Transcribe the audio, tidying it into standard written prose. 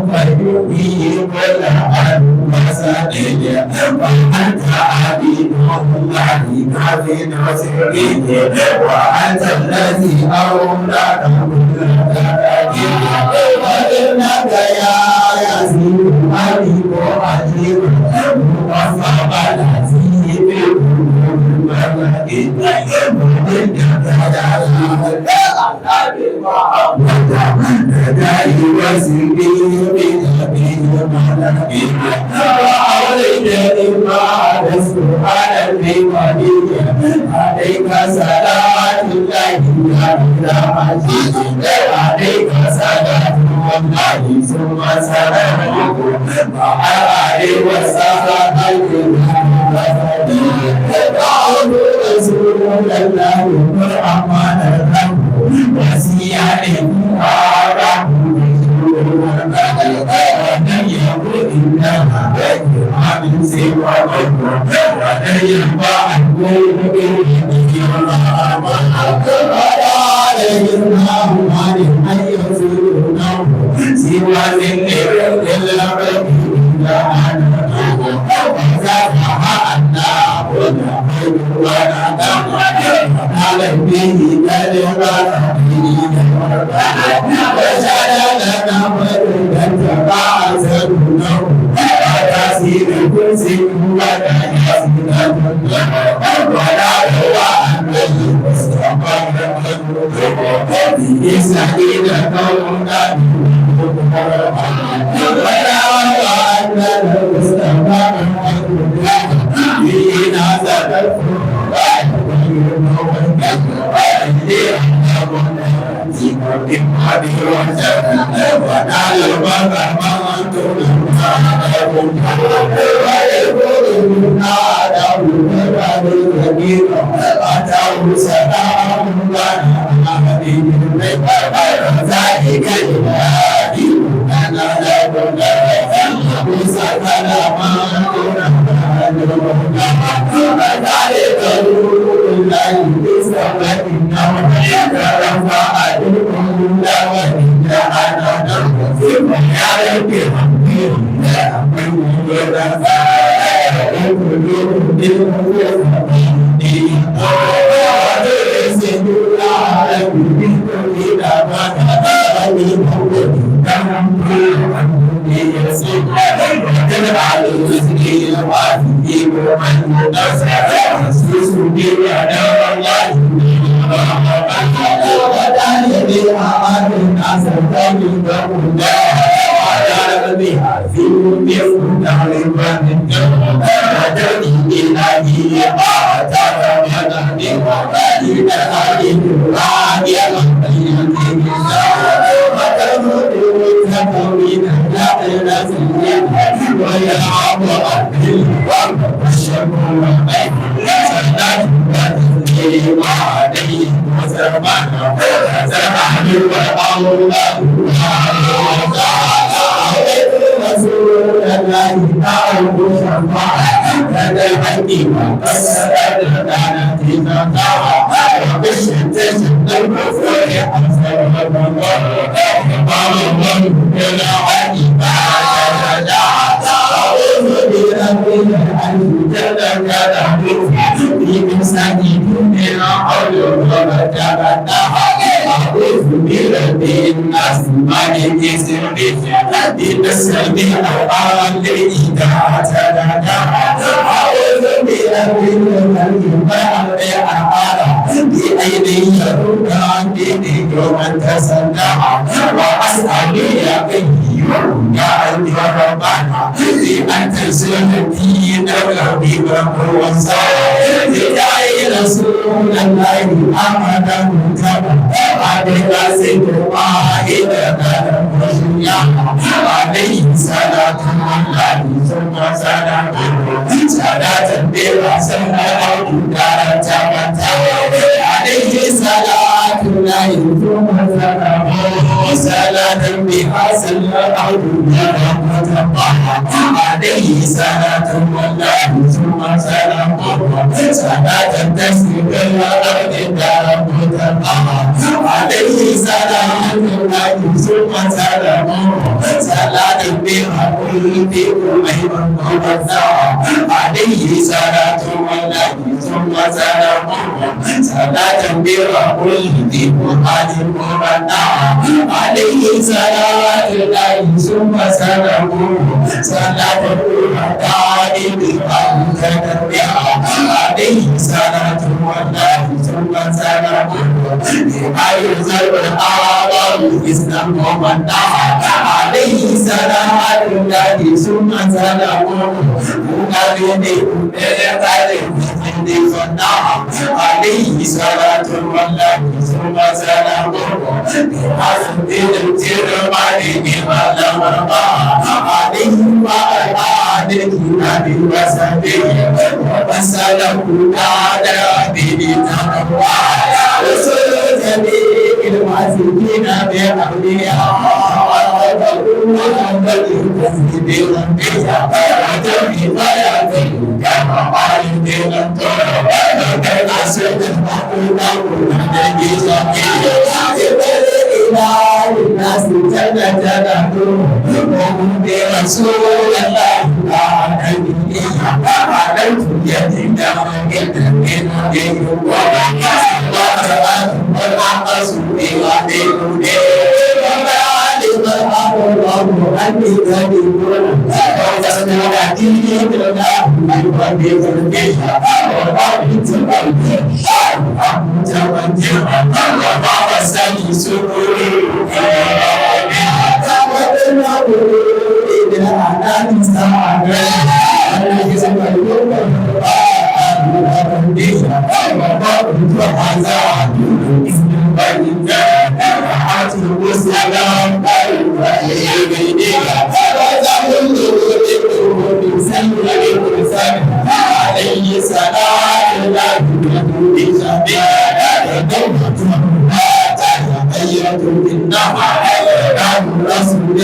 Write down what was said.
فيه كل المسائل وأنت عبيد الله في نفسه وأنت الذي أولاك كل وإنك يا يزيد حبيب عجيب وصف العزيز ندعي وسيدي عليك صلاة الله عليك صلاة الله ثم سلامه وعلى وصحبه رسول الله الرحمن الرحيم وسيعه من سوى ولن ينفع سوى عليه سلام الله ثم سلامه بها كل أيضا ووزع عليه صلاة الله ثم سلام صلاة بها كل قرآن ومنع عليه صلاة الله ثم سلام صلاة القرآن بها كنبيها عليه صلاة الله ثم سلام أي زرب الأعظم إسلام ومنع عليه صلاة الله ثم سلام عليه صلاة الله ثم سلام حسن الترمذي بما لم عليه وعلى آله وصحبه وسلم على بدنا رسول جميع المعزين بأولياء محمد تسجد ربها وتوحيد يقين كما قال الدين أسد المحمود النبي إله الناس جنة وهم برسول الله عليك يدنا من والعقص بغدير الله أني كريم وتسمعتي بالله وبذكرك وبابا سني سروري عليه صلاة الله تغيرت بالنهر كان رسول